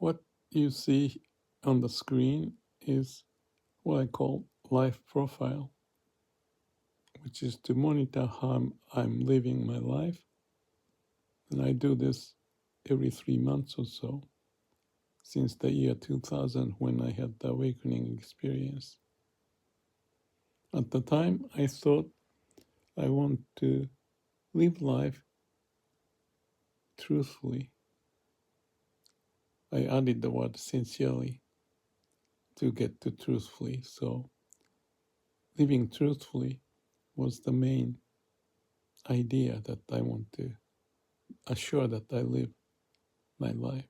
What you see on the screen is what I call life profile, which is to monitor how I'm living my life. And I do this every 3 months or so since the year 2000 when I had the awakening experience. At the time, I thought I want to live life truthfully. I added the word sincerely to get to truthfully. So living truthfully was the main idea that I want to assure that I live my life.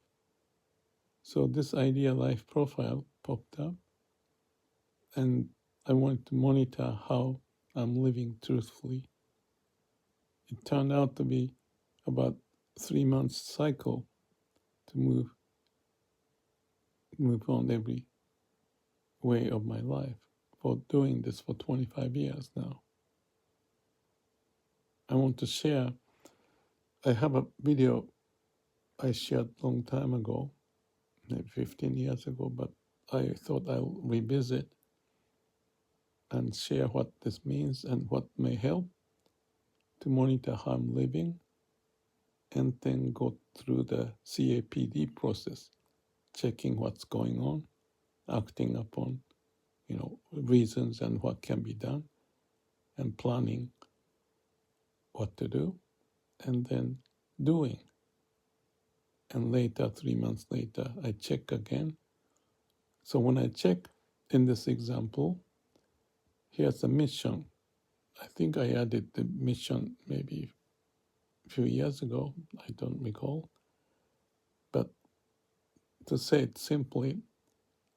So this idea life profile popped up, and I wanted to monitor how I'm living truthfully. It turned out to be about 3 months cycle to move on every way of my life for doing this for 25 years now. I want to share, I have a video I shared a long time ago, maybe 15 years ago, but I thought I'll revisit and share what this means and what may help to monitor how I'm living, and then go through the CAPD process, checking what's going on, acting upon, reasons and what can be done, and planning what to do, and then doing. And later, 3 months later, I check again. So when I check in this example, here's a mission. I think I added the mission maybe a few years ago. I don't recall. But to say it simply,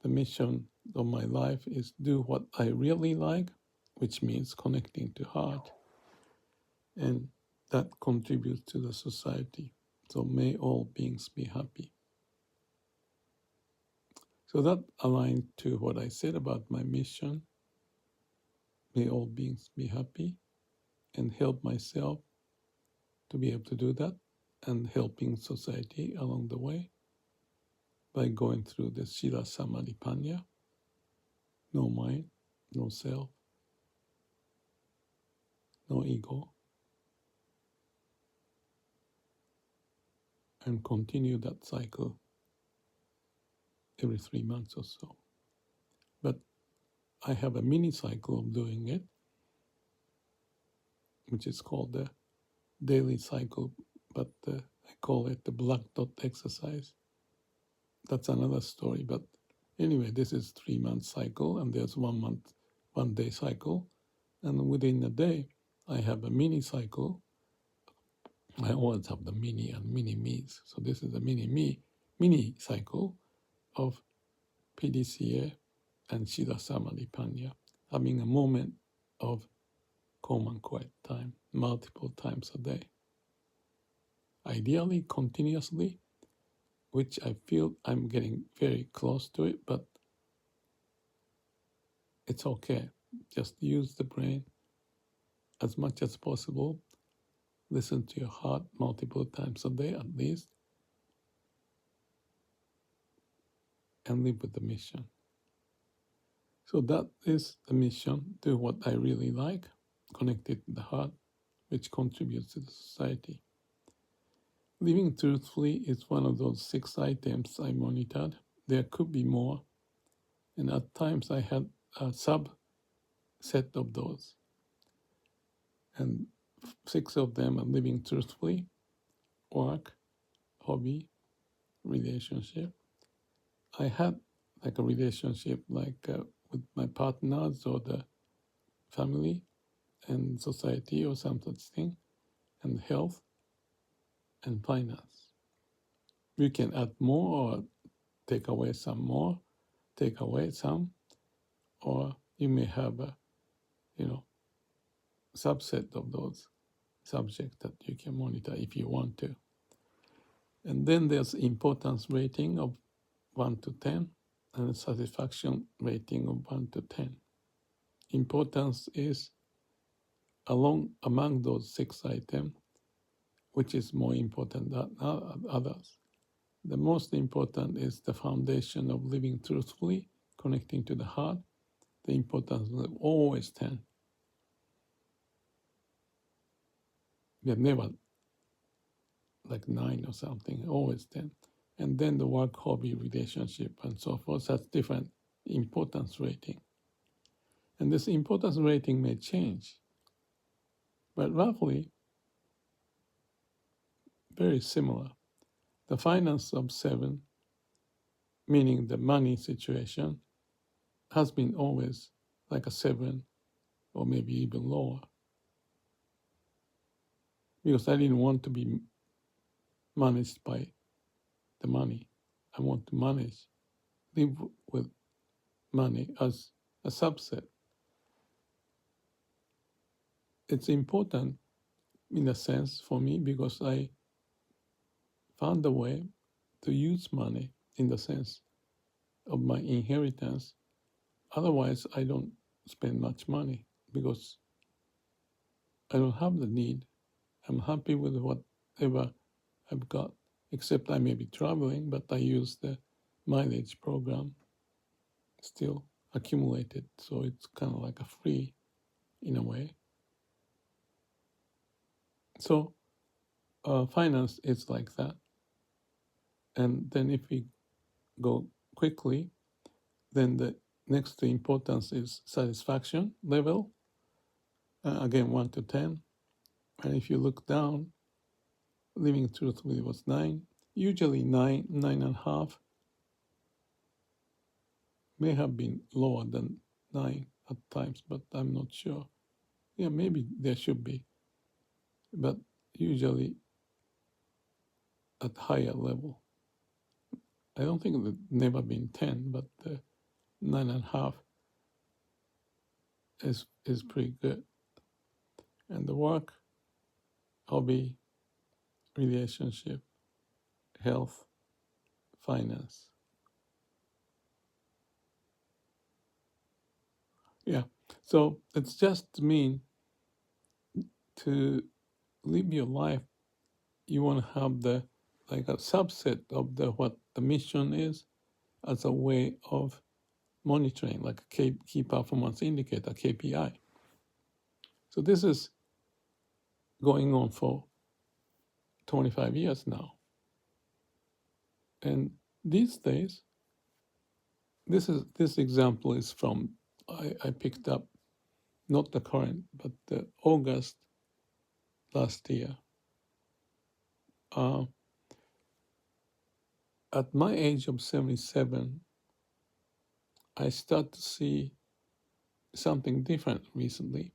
the mission of my life is do what I really like, which means connecting to heart. And that contributes to the society. So may all beings be happy. So that aligned to what I said about my mission. May all beings be happy, and help myself to be able to do that, and helping society along the way by going through the Shila Samadipanya, no mind, no self, no ego, and continue that cycle every 3 months or so. But I have a mini cycle of doing it, which is called the daily cycle, but I call it the black dot exercise. That's another story. But anyway, this is 3 month cycle, and there's 1 day cycle. And within a day, I have a mini cycle. I always have the mini and mini me's. So this is a mini cycle of PDCA and Shila Samadipanya, having a moment of calm and quiet time multiple times a day. Ideally, continuously, which I feel I'm getting very close to it, but it's okay. Just use the brain as much as possible. Listen to your heart multiple times a day at least, and live with the mission. So that is the mission, do what I really like, connected to the heart, which contributes to the society. Living truthfully is one of those 6 items I monitored. There could be more, and at times I had a subset of those. And 6 of them are living truthfully, work, hobby, relationship. I had like a relationship with my partners or the family and society or some such thing, and health and finance. You can add more or take away some more, take away some, or you may have a, subset of those subjects that you can monitor if you want to. And then there's importance rating of 1 to 10 and a satisfaction rating of 1 to 10. Importance is among those 6 items, which is more important than others. The most important is the foundation of living truthfully, connecting to the heart. The importance is always 10. They're never like 9 or something, always 10. And then the work, hobby, relationship, and so forth, that's different importance rating. And this importance rating may change, but roughly very similar. The finance of 7, meaning the money situation, has been always like a 7 or maybe even lower. Because I didn't want to be managed by the money. I want to live with money as a subset. It's important in a sense for me because I found a way to use money in the sense of my inheritance. Otherwise, I don't spend much money because I don't have the need. I'm happy with whatever I've got, except I may be traveling, but I use the mileage program still accumulated. So it's kind of like a free in a way. So finance is like that. And then if we go quickly, then the next importance is satisfaction level. Again, 1 to 10. And if you look down, living truthfully was 9. Usually 9, 9.5 may have been lower than 9 at times, but I'm not sure. Yeah, maybe there should be, but usually at higher level. I don't think it's never been 10, but 9.5 is pretty good. And the work, hobby, relationship, health, finance. Yeah, so it's just mean to live your life. You want to have the like a subset of the what the mission is as a way of monitoring, like a key performance indicator, KPI. So this is going on for 25 years now. And these days, this example is from I picked up not the current, but the August last year. At my age of 77, I start to see something different recently,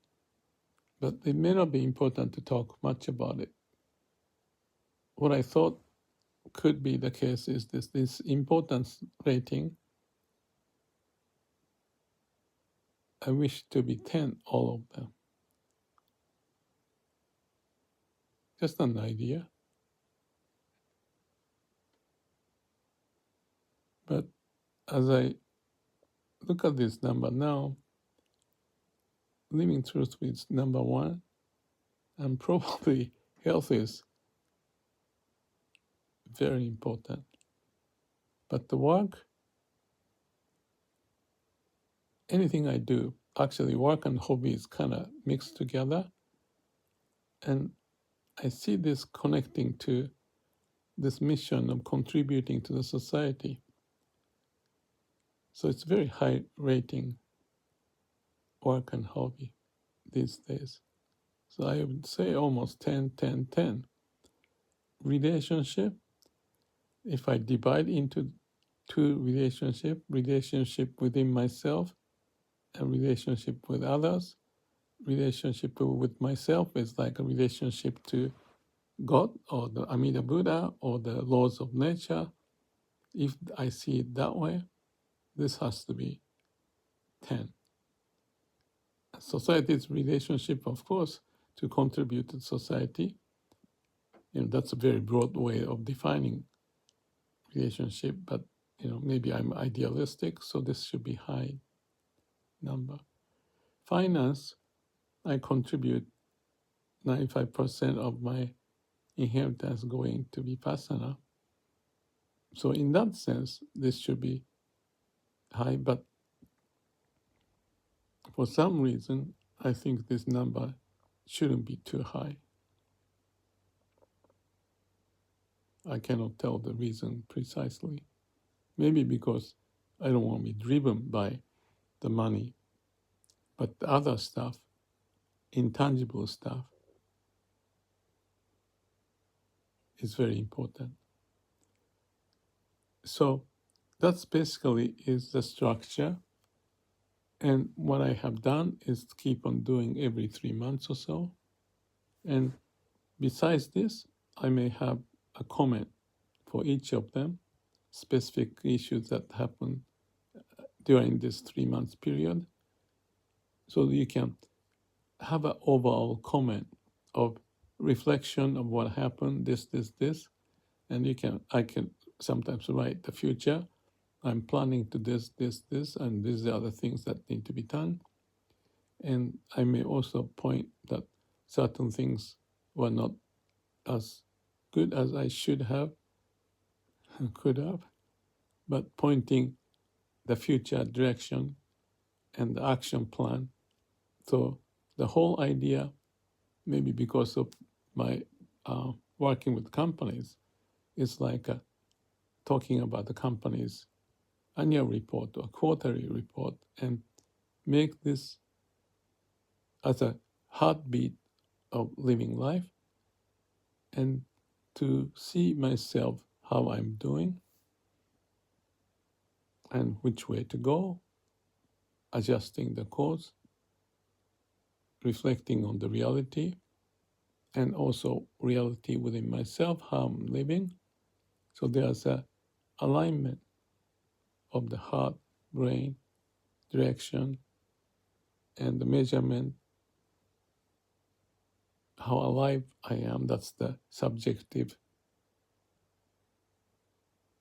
but it may not be important to talk much about it. What I thought could be the case is this importance rating. I wish to be 10, all of them. Just an idea. But as I look at this number now, living truth is number 1, and probably health is very important. But the work, anything I do, actually work and hobby is kind of mixed together. And I see this connecting to this mission of contributing to the society. So it's very high rating work and hobby these days. So I would say almost 10, 10, 10. Relationship, if I divide into 2 relationship within myself and relationship with others, relationship with myself is like a relationship to God or the Amida Buddha or the laws of nature. If I see it that way, this has to be 10. Society's relationship, of course, to contribute to society. That's a very broad way of defining relationship, but maybe I'm idealistic, so this should be high number. Finance, I contribute 95% of my inheritance going to Vipassana. So in that sense, this should be high, but for some reason, I think this number shouldn't be too high. I cannot tell the reason precisely. Maybe because I don't want to be driven by the money, but the other stuff, intangible stuff, is very important. So that's basically is the structure. And what I have done is keep on doing every 3 months or so. And besides this, I may have a comment for each of them, specific issues that happen during this 3 months period. So you can have an overall comment of reflection of what happened, this, and I can sometimes write the future. I'm planning to this, and these are the things that need to be done. And I may also point that certain things were not as good as I should have, could have, but pointing the future direction and the action plan. So the whole idea, maybe because of my working with companies, is like talking about the company's annual report or quarterly report and make this as a heartbeat of living life and to see myself how I'm doing and which way to go, adjusting the course, reflecting on the reality, and also reality within myself, how I'm living. So there's a alignment of the heart, brain, direction, and the measurement, how alive I am. That's the subjective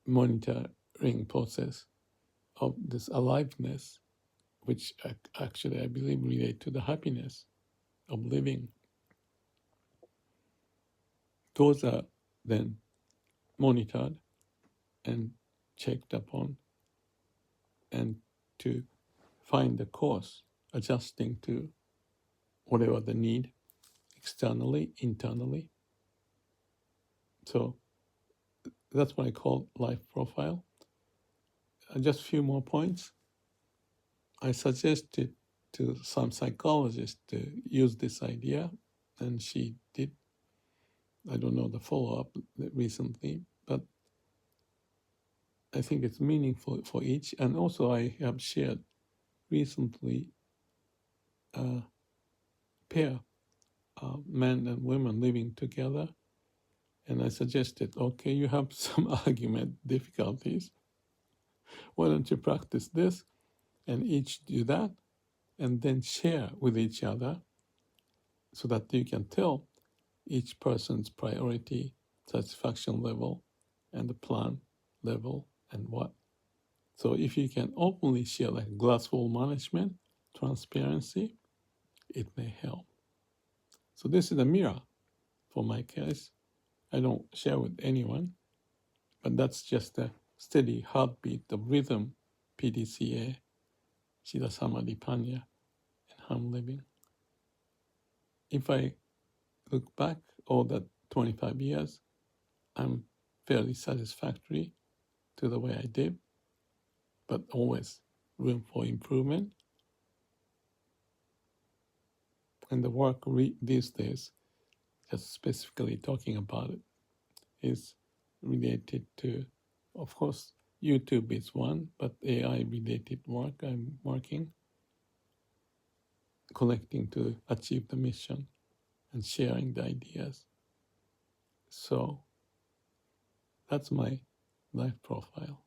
monitoring process of this aliveness, which actually I believe relate to the happiness of living. Those are then monitored and checked upon, and to find the course, adjusting to whatever the need, externally, internally. So that's what I call life profile. Just a few more points. I suggested to some psychologists to use this idea, and she did. I don't know the follow-up recently, but I think it's meaningful for each. And also I have shared recently a pair, men and women living together, and I suggested, okay, you have some argument difficulties. Why don't you practice this and each do that and then share with each other so that you can tell each person's priority, satisfaction level, and the plan level and what. So if you can openly share like glass wall management, transparency, it may help. So this is a mirror for my case. I don't share with anyone, but that's just a steady heartbeat of rhythm, PDCA, Shida Samadhi Panya, and I'm living. If I look back all that 25 years, I'm fairly satisfactory to the way I did, but always room for improvement. And the work these days, just specifically talking about it, is related to, of course, YouTube is one, but AI-related work I'm working, collecting to achieve the mission and sharing the ideas. So that's my life profile.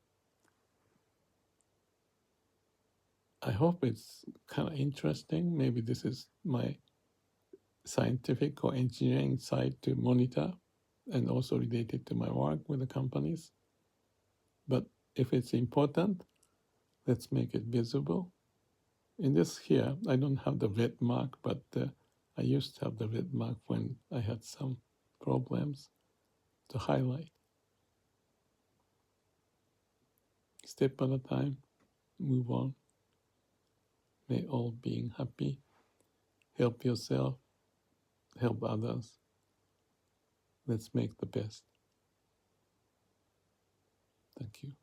I hope it's kind of interesting. Maybe this is my scientific or engineering side to monitor and also related to my work with the companies. But if it's important, let's make it visible. In this here, I don't have the red mark, but I used to have the red mark when I had some problems to highlight. step at a time, move on. May all being happy. Help yourself, help others. Let's make the best. Thank you.